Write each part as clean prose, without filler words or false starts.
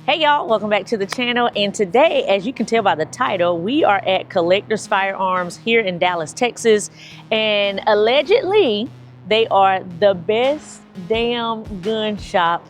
Hey y'all, welcome back to the channel. And today, as you can tell by the title, we are at Collector's Firearms here in Dallas, Texas. And allegedly, they are the best damn gun shop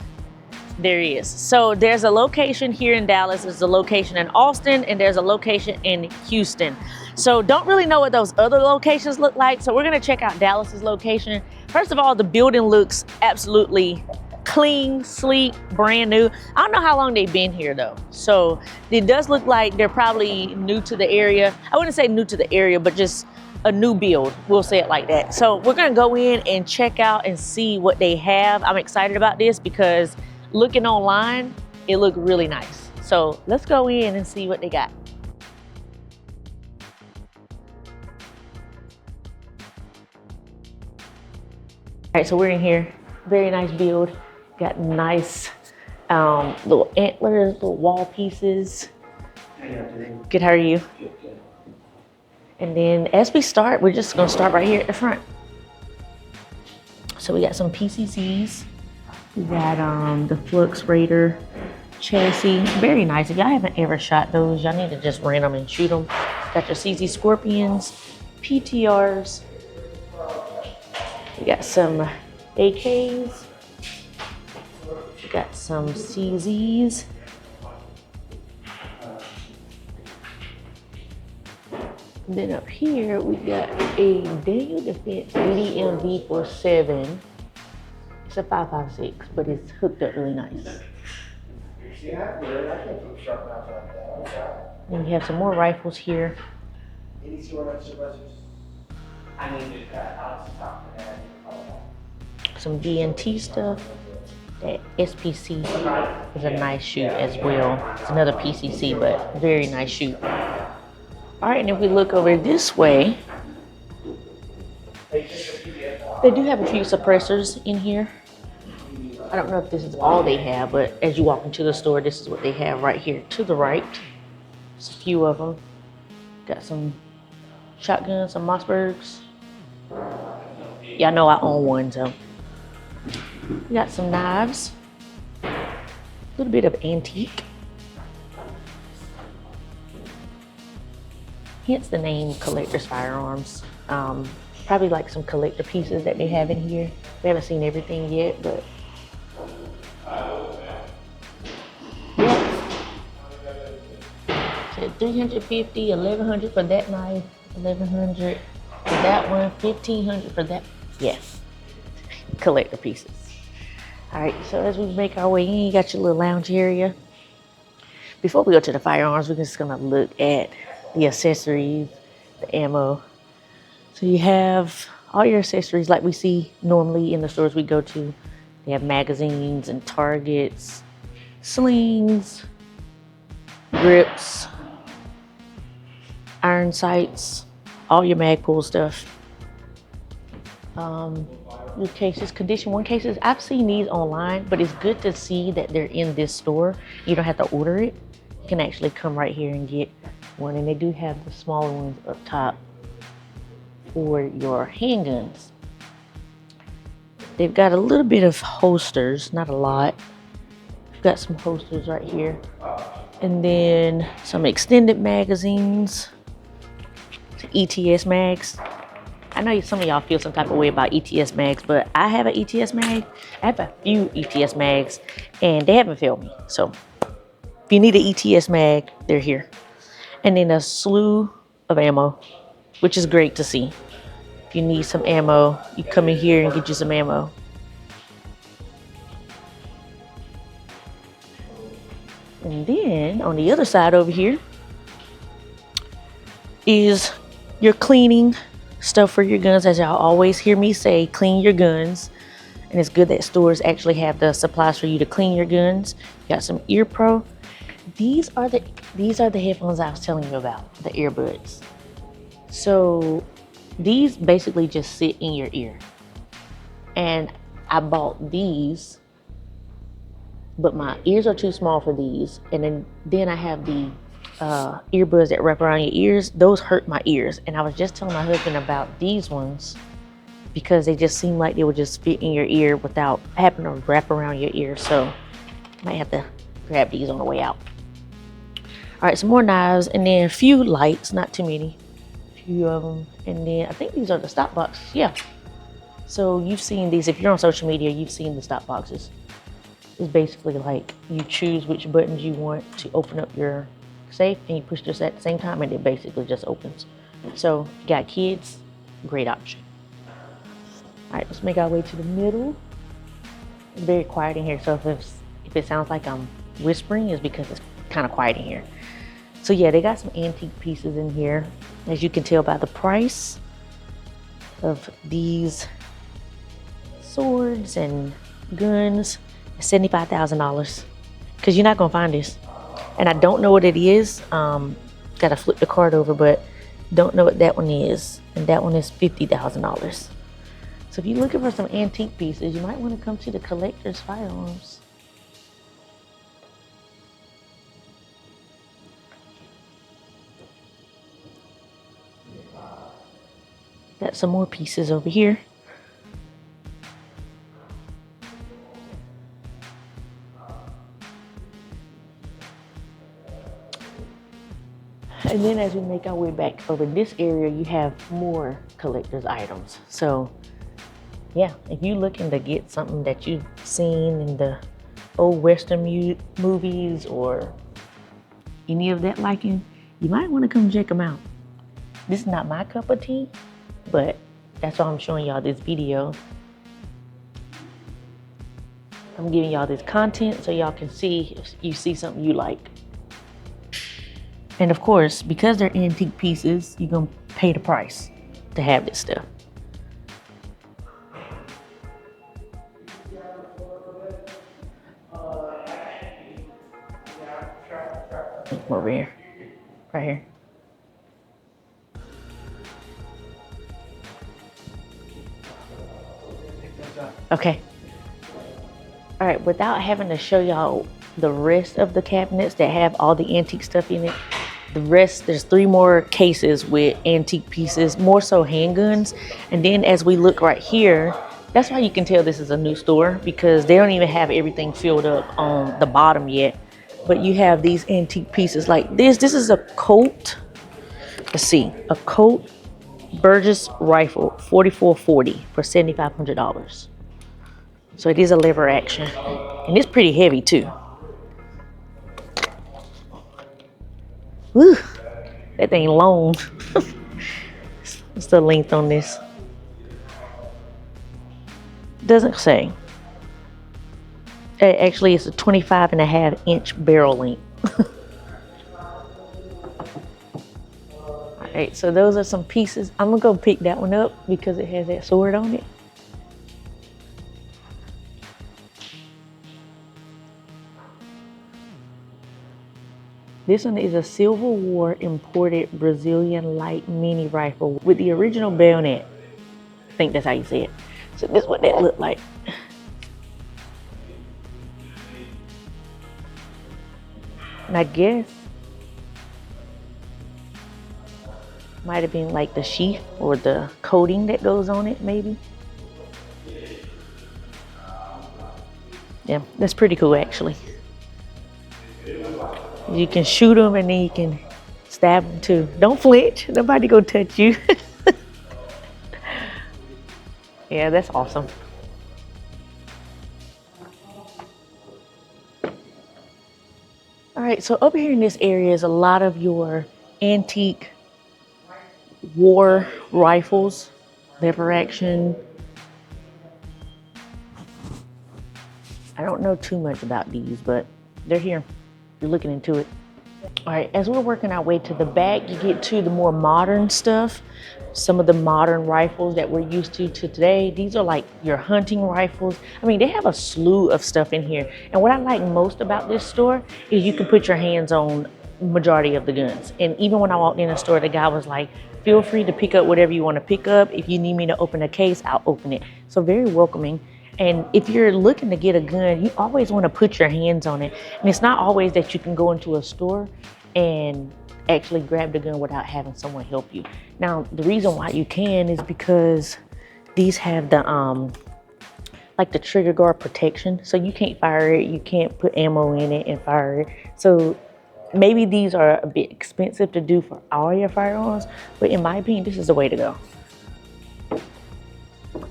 there is. So there's a location here in Dallas, there's a location in Austin, and there's a location in Houston. So don't really know what those other locations look like. So we're gonna check out Dallas's location. First of all, the building looks absolutely clean, sleek, brand new. I don't know how long they've been here though. So it does look like they're probably new to the area. I wouldn't say new to the area, but just a new build. We'll say it like that. So we're gonna go in and check out and see what they have. I'm excited about this because looking online, it looked really nice. So let's go in and see what they got. All right, so we're in here. Very nice build. Got nice little antlers, little wall pieces. Good, how are you? Good. And then as we start, we're just gonna start right here at the front. So we got some PCCs. We got the Flux Raider chassis. Very nice. If y'all haven't ever shot those, y'all need to just rent them and shoot them. Got your CZ Scorpions, PTRs. We got some AKs. We got some CZs. And then up here, we got a Daniel Defense DDM V47. It's a 5.56, but it's hooked up really nice. And you have some more rifles here. Some DNT stuff. That SPC is a nice shoot as well. It's another PCC, but very nice shoot. All right, and if we look over this way, they do have a few suppressors in here. I don't know if this is all they have, but as you walk into the store, this is what they have right here to the right. Just a few of them. Got some shotguns, some Mossbergs. Y'all know I own one, so. We got some knives. A little bit of antique. Hence the name Collector's Firearms. Probably like some collector pieces that they have in here. We haven't seen everything yet, but yeah. So 350, 1100 for that knife, 1100 for that one, 1500 for that. Yes, collector pieces. All right, so as we make our way in, you got your little lounge area. Before we go to the firearms, we're just gonna look at the accessories, the ammo. So you have all your accessories like we see normally in the stores we go to. They have magazines and targets, slings, grips, iron sights, all your Magpul stuff. Your cases, condition one cases. I've seen these online, but it's good to see that they're in this store. You don't have to order it. You can actually come right here and get one. And they do have the smaller ones up top for your handguns. They've got a little bit of holsters, not a lot. We've got some holsters right here. And then some extended magazines, ETS mags. I know some of y'all feel some type of way about ETS mags, but I have an ETS mag. I have a few ETS mags, and they haven't failed me. So if you need an ETS mag, they're here. And then a slew of ammo, which is great to see. If you need some ammo, you come in here and get you some ammo. And then on the other side over here is your cleaning stuff for your guns. As y'all always hear me say, clean your guns. And it's good that stores actually have the supplies for you to clean your guns. You got some Ear Pro. These are the headphones I was telling you about, the earbuds. So these basically just sit in your ear. And I bought these, but my ears are too small for these. And then I have the earbuds that wrap around your ears. Those hurt my ears. And I was just telling my husband about these ones because they just seem like they would just fit in your ear without having to wrap around your ear. So I might have to grab these on the way out. All right, some more knives, and then a few lights, not too many. A few of them, and then I think these are the stop boxes. Yeah. So you've seen these, if you're on social media, you've seen the stop boxes. It's basically like you choose which buttons you want to open up your safe, and you push this at the same time, and it basically just opens. So if you got kids, great option. All right, let's make our way to the middle. It's very quiet in here, so if it sounds like I'm whispering, it's because it's kind of quiet in here. So yeah, they got some antique pieces in here. As you can tell by the price of these swords and guns, $75,000. Because you're not gonna find this. And I don't know what it is. Gotta flip the card over, but don't know what that one is. And that one is $50,000. So if you're looking for some antique pieces, you might want to come to the Collector's Firearms. Got some more pieces over here. And then as we make our way back over this area, you have more collector's items. So yeah, if you're looking to get something that you've seen in the old Western movies or any of that liking, you might want to come check them out. This is not my cup of tea, but that's why I'm showing y'all this video. I'm giving y'all this content so y'all can see if you see something you like. And of course, because they're antique pieces, you're gonna pay the price to have this stuff. Over here, right here. Okay. All right, without having to show y'all the rest of the cabinets that have all the antique stuff in it, the rest, there's 3 more cases with antique pieces, more so handguns. And then as we look right here, that's why you can tell this is a new store, because they don't even have everything filled up on the bottom yet. But you have these antique pieces like this. This is a Colt, let's see, a Colt Burgess rifle, 4440 for $7,500. So it is a lever action, and it's pretty heavy too. Woo, that thing long. What's the length on this? Doesn't say. Actually, it's a 25.5-inch barrel length. All right, so those are some pieces. I'm gonna go pick that one up because it has that sword on it. This one is a Civil War imported Brazilian light mini rifle with the original bayonet. I think that's how you say it. So this is what that looked like. And I guess might have been like the sheath or the coating that goes on it, maybe. Yeah, that's pretty cool actually. You can shoot them and then you can stab them too. Don't flinch, nobody gonna touch you. Yeah, that's awesome. All right, so over here in this area is a lot of your antique war rifles, lever action. I don't know too much about these, but they're here. You're looking into it. All right, as we're working our way to the back, you get to the more modern stuff. Some of the modern rifles that we're used to today. These are like your hunting rifles. I mean, they have a slew of stuff in here. And what I like most about this store is you can put your hands on majority of the guns. And even when I walked in the store, the guy was like, feel free to pick up whatever you want to pick up. If you need me to open a case, I'll open it. So very welcoming. And if you're looking to get a gun, you always want to put your hands on it. And it's not always that you can go into a store and actually grab the gun without having someone help you. Now, the reason why you can is because these have the like the trigger guard protection. So you can't fire it, you can't put ammo in it and fire it. So maybe these are a bit expensive to do for all your firearms, but in my opinion, this is the way to go.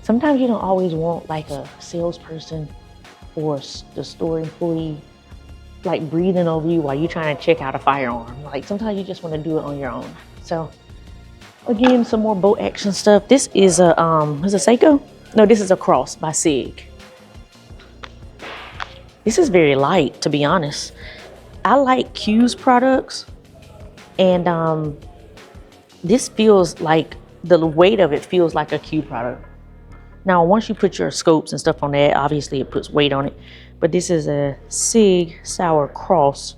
Sometimes you don't always want like a salesperson or the store employee like breathing over you while you're trying to check out a firearm. Like sometimes you just want to do it on your own. So again, some more bolt action stuff. This is a Seiko? No, this is a Cross by SIG. This is very light, to be honest. I like Q's products, and this feels like, the weight of it feels like a Q product. Now, once you put your scopes and stuff on that, obviously it puts weight on it, but this is a SIG Sauer Cross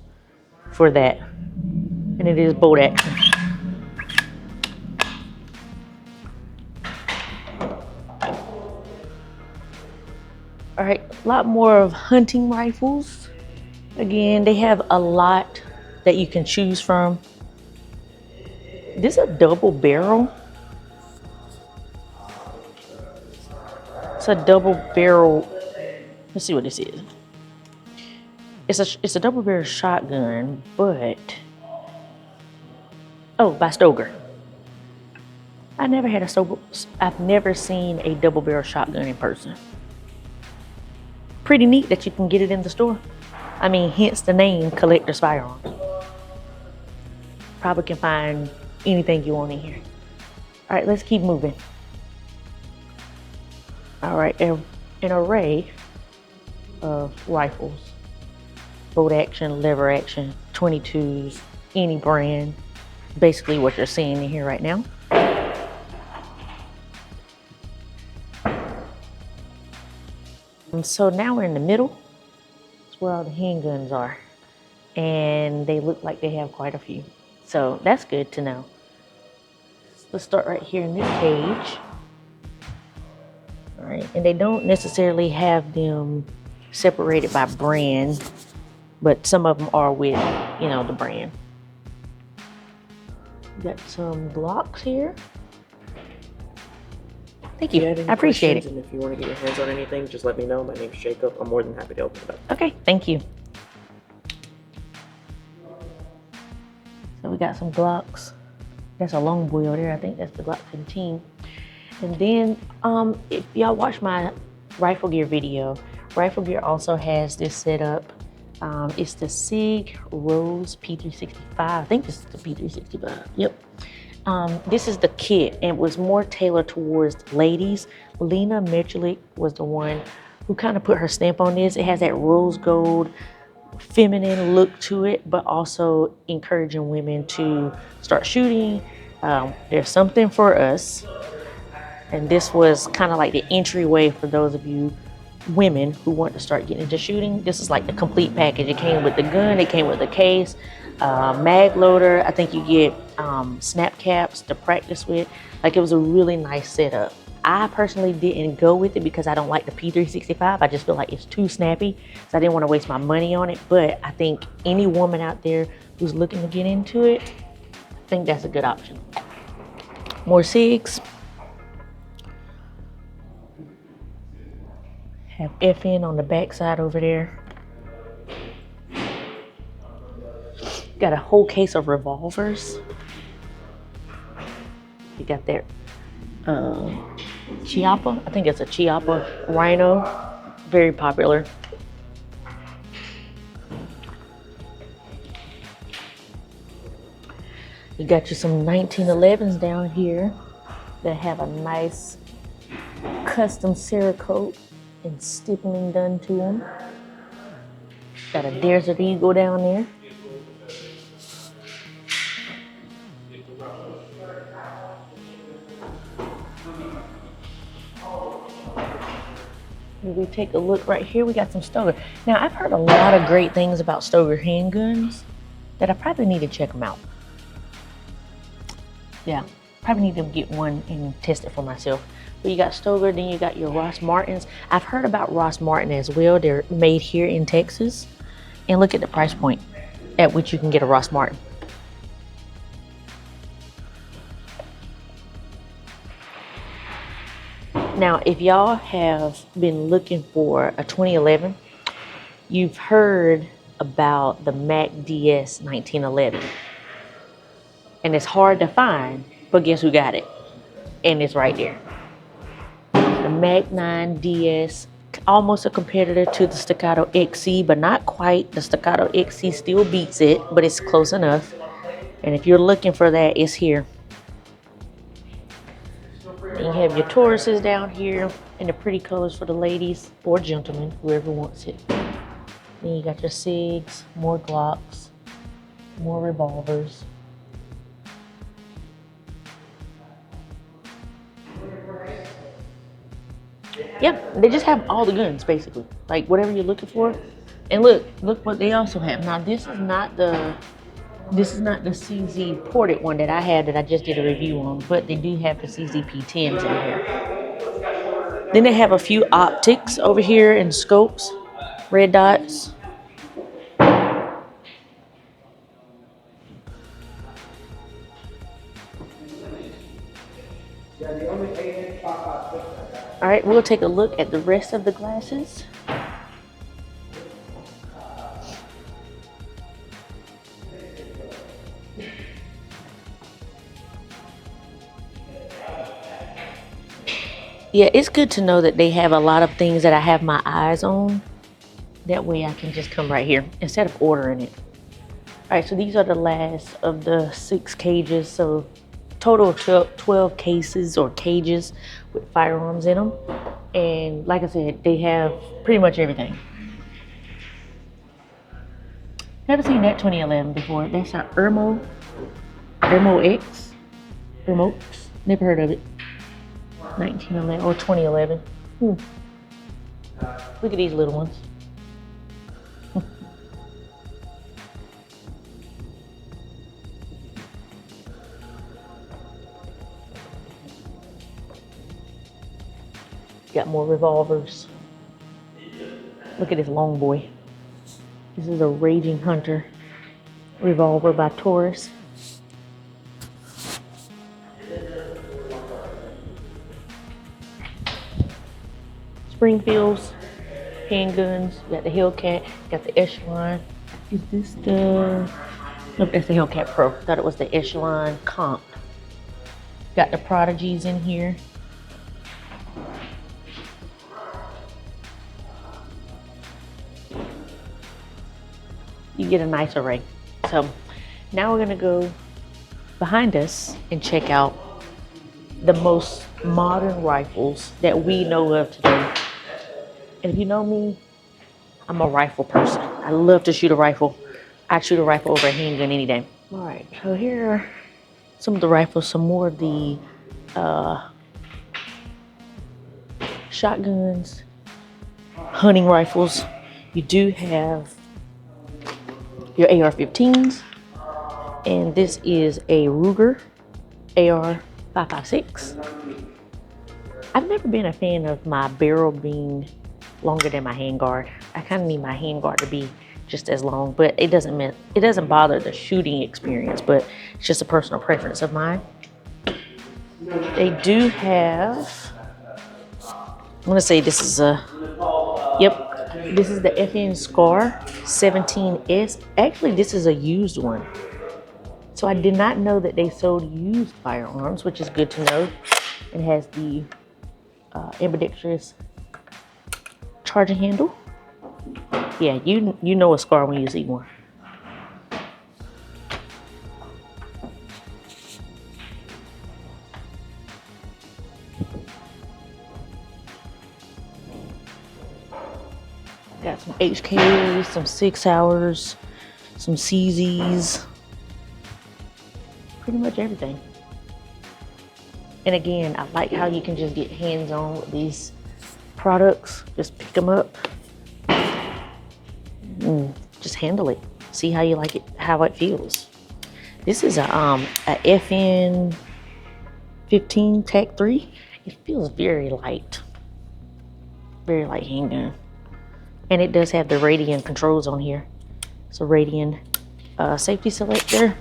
for that, and it is bolt action. All right, a lot more of hunting rifles. Again, they have a lot that you can choose from. This is a double barrel. It's a double barrel. Let's see what this is. It's a double barrel shotgun, but oh, by Stoger. I've never seen a double barrel shotgun in person. Pretty neat that you can get it in the store. I mean, hence the name Collector's Firearms. Probably can find anything you want in here. All right, let's keep moving. All right, an array of rifles. Bolt action, lever action, 22s, any brand. Basically what you're seeing in here right now. So now we're in the middle. That's where all the handguns are. And they look like they have quite a few. So that's good to know. Let's start right here in this cage. All right, and they don't necessarily have them separated by brand, but some of them are with, you know, the brand. We got some Glocks here. Thank you. I appreciate it. And if you want to get your hands on anything, just let me know. My name's Jacob. I'm more than happy to open it up. Okay, thank you. So we got some Glocks. That's a long boy over there. I think that's the Glock 15. And then if y'all watch my rifle gear video, rifle gear also has this set up. It's the SIG Rose P365. I think this is the P365. Yep. This is the kit, and it was more tailored towards ladies. Lena Mechulik was the one who kind of put her stamp on this. It has that rose gold, feminine look to it, but also encouraging women to start shooting. There's something for us. And this was kind of like the entryway for those of you women who want to start getting into shooting. This is like the complete package. It came with the gun, it came with the case, mag loader. I think you get snap caps to practice with. Like, it was a really nice setup. I personally didn't go with it because I don't like the P365. I just feel like it's too snappy, so I didn't want to waste my money on it. But I think any woman out there who's looking to get into it, I think that's a good option. More SIGs. Have FN on the back side over there. Got a whole case of revolvers. You got that Chiappa. I think it's a Chiappa Rhino. Very popular. You got you some 1911s down here that have a nice custom Cerakote and stippling done to them. Got a Desert Eagle down there. If we take a look right here, we got some Stoger. Now, I've heard a lot of great things about Stoger handguns that I probably need to check them out. Yeah, probably need to get one and test it for myself. But you got Stoger, then you got your Ross Martins. I've heard about Ross Martin as well. They're made here in Texas. And look at the price point at which you can get a Ross Martin. Now, if y'all have been looking for a 2011, you've heard about the Mac DS 1911. And it's hard to find, but guess who got it? And it's right there. The Mac 9 DS, almost a competitor to the Staccato XC, but not quite. The Staccato XC still beats it, but it's close enough. And if you're looking for that, it's here. And you have your Tauruses down here in the pretty colors for the ladies or gentlemen, whoever wants it. Then you got your SIGs, more Glocks, more revolvers. Yeah, they just have all the guns basically, like whatever you're looking for. And look what they also have. Now this is not the CZ ported one that I had that I just did a review on, but they do have the CZP-10s in here. Then they have a few optics over here and scopes, red dots. All right, we'll take a look at the rest of the glasses. Yeah, it's good to know that they have a lot of things that I have my eyes on. That way I can just come right here instead of ordering it. All right, so these are the last of the 6 cages. So total of 12 cases or cages with firearms in them. And like I said, they have pretty much everything. Never seen that 2011 before. That's our Ermo X. Never heard of it. 1911 or 2011. Look at these little ones. Got more revolvers. Look at this long boy. This is a Raging Hunter revolver by Taurus. Springfields, handguns. You got the Hellcat, got the Echelon. Is this the... Nope, that's the Hellcat Pro. Thought it was the Echelon Comp. Got the Prodigies in here. You get a nice array. So now we're gonna go behind us and check out the most modern rifles that we know of today. And if you know me, I'm a rifle person. I love to shoot a rifle. I'd shoot a rifle over a handgun any day. All right, so here are some of the rifles, some more of the shotguns, hunting rifles. You do have your AR-15s, and this is a Ruger AR-556. I've never been a fan of my barrel being longer than my handguard. I kind of need my handguard to be just as long, but it doesn't bother the shooting experience, but it's just a personal preference of mine. They do have, I'm gonna say this is this is the FN Scar 17S. Actually, this is a used one. So I did not know that they sold used firearms, which is good to know. It has the ambidextrous charging handle. Yeah, you know a Scar when you see one. Got some HKs, some 6 hours, some CZs, pretty much everything. And again, I like how you can just get hands-on with these products. Just pick them up and just handle it. See how you like it, how it feels. This is a FN 15 Tech 3. It feels very light handgun. And it does have the Radian controls on here. So Radian safety selector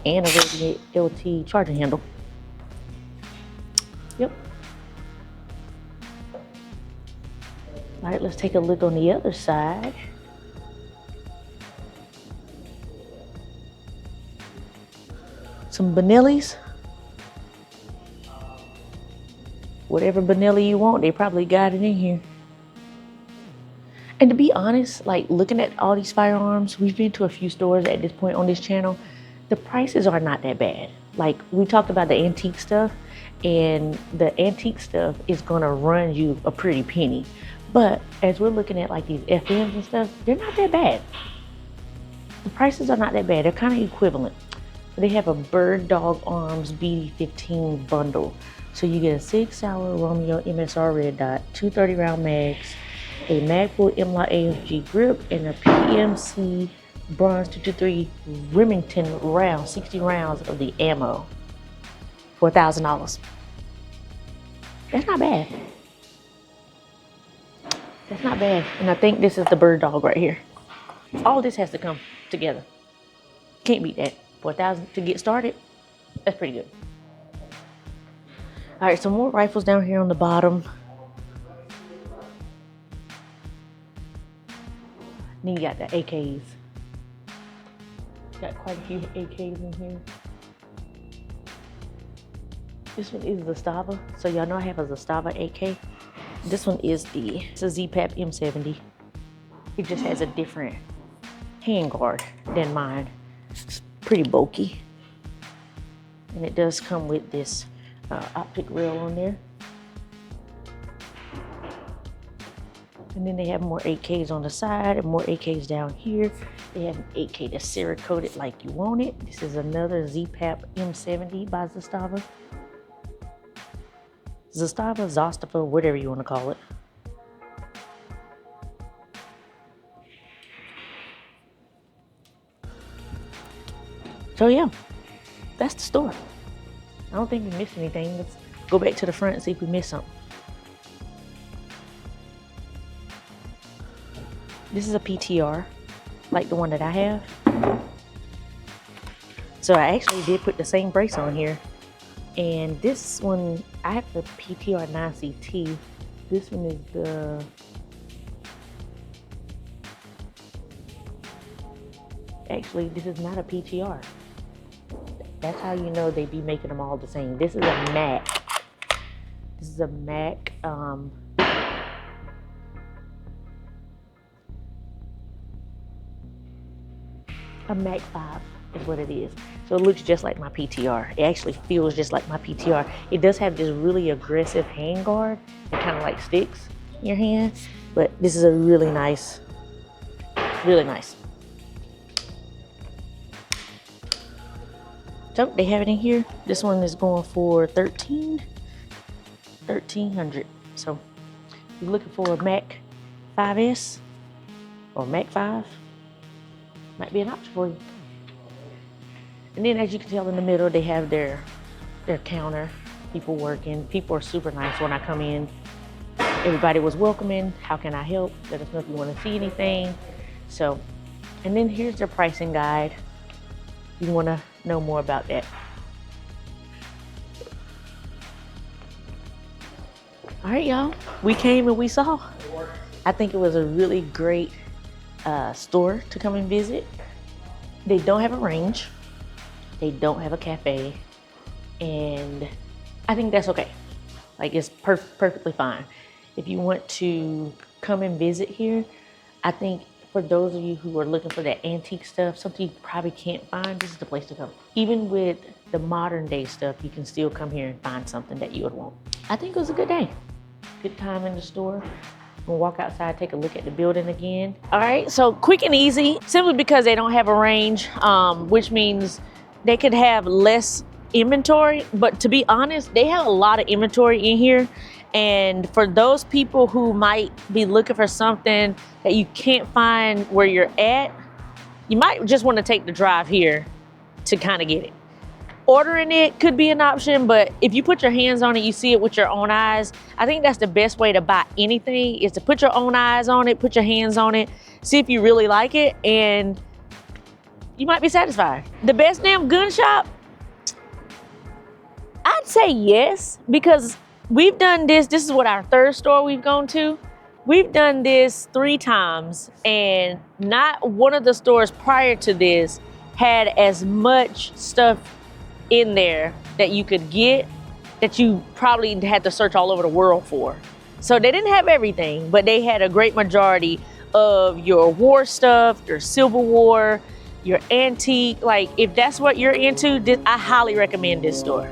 and a Radian LT charging handle. Yep. All right, let's take a look on the other side. Some Benellis. Whatever Benelli you want, they probably got it in here. And to be honest, like looking at all these firearms, we've been to a few stores at this point on this channel. The prices are not that bad. Like we talked about the antique stuff, and the antique stuff is gonna run you a pretty penny. But as we're looking at like these FMs and stuff, they're not that bad. The prices are not that bad. They're kind of equivalent. They have a Bird Dog Arms BD15 bundle. So you get a 6-hour Romeo MSR red dot, 230 round mags, a Magpul M-Lock AFG grip, and a PMC Bronze 223 Remington round, 60 rounds of the ammo for $1,000. That's not bad. That's not bad. And I think this is the Bird Dog right here. All this has to come together. Can't beat that. For $1,000 to get started, that's pretty good. All right, some more rifles down here on the bottom. Then you got the AKs. Got quite a few AKs in here. This one is the Zastava. So y'all know I have a Zastava AK. This one is it's a ZPAP M70. It just has a different handguard than mine. It's pretty bulky. And it does come with this optic rail on there. And then they have more 8Ks on the side and more 8Ks down here. They have an 8K that's Cerakoted like you want it. This is another ZPAP M70 by Zastava. Zastava, whatever you want to call it. So yeah, that's the store. I don't think we missed anything. Let's go back to the front and see if we missed something. This is a PTR, like the one that I have. So I actually did put the same brace on here. And this one, I have the PTR 9CT. This one is the... Actually, this is not a PTR. That's how you know they be making them all the same. This is a Mac. This is a Mac. A Mac 5 is what it is. So it looks just like my PTR. It actually feels just like my PTR. It does have this really aggressive handguard that kind of like sticks in your hand. But this is a really nice. So they have it in here. This one is going for $1,300. So if you're looking for a Mac 5S or Mac 5, might be an option for you. And then as you can tell in the middle, they have their counter, people working. People are super nice when I come in. Everybody was welcoming. How can I help? Let us know if you want to see anything. So, and then here's their pricing guide. You want to know more about that. All right, y'all. We came and we saw. I think it was a really great store to come and visit. They don't have a range. They don't have a cafe. And I think that's okay. Like it's perfectly fine. If you want to come and visit here, I think for those of you who are looking for that antique stuff, something you probably can't find, this is the place to come. Even with the modern day stuff, you can still come here and find something that you would want. I think it was a good day. Good time in the store. We'll walk outside, take a look at the building again. All right, so quick and easy, simply because they don't have a range, which means they could have less inventory, but to be honest, they have a lot of inventory in here. And for those people who might be looking for something that you can't find where you're at, you might just want to take the drive here to kind of get it. Ordering it could be an option, but if you put your hands on it, you see it with your own eyes. I think that's the best way to buy anything, is to put your own eyes on it, put your hands on it, see if you really like it, and you might be satisfied. The best damn gun shop? I'd say yes, because we've done this. This is what our third store we've gone to. We've done this 3 times, and not one of the stores prior to this had as much stuff in there that you could get that you probably had to search all over the world for. So they didn't have everything, but they had a great majority of your war stuff, your Civil War, your antique. Like, if that's what you're into, I highly recommend this store.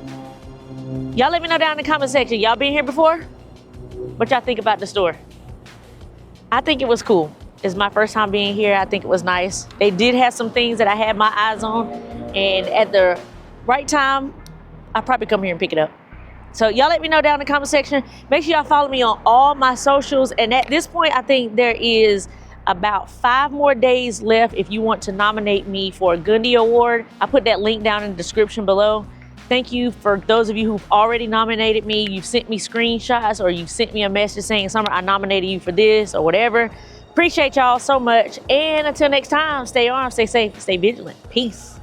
Y'all let me know down in the comment section. Y'all been here before? What y'all think about the store? I think it was cool. It's my first time being here. I think it was nice. They did have some things that I had my eyes on, and at the right time, I'll probably come here and pick it up. So y'all let me know down in the comment section. Make sure y'all follow me on all my socials. And at this point, I think there is about 5 more days left if you want to nominate me for a Gundy Award. I put that link down in the description below. Thank you for those of you who've already nominated me. You've sent me screenshots, or you've sent me a message saying, Summer, I nominated you for this or whatever. Appreciate y'all so much. And until next time, stay armed, stay safe, stay vigilant. Peace.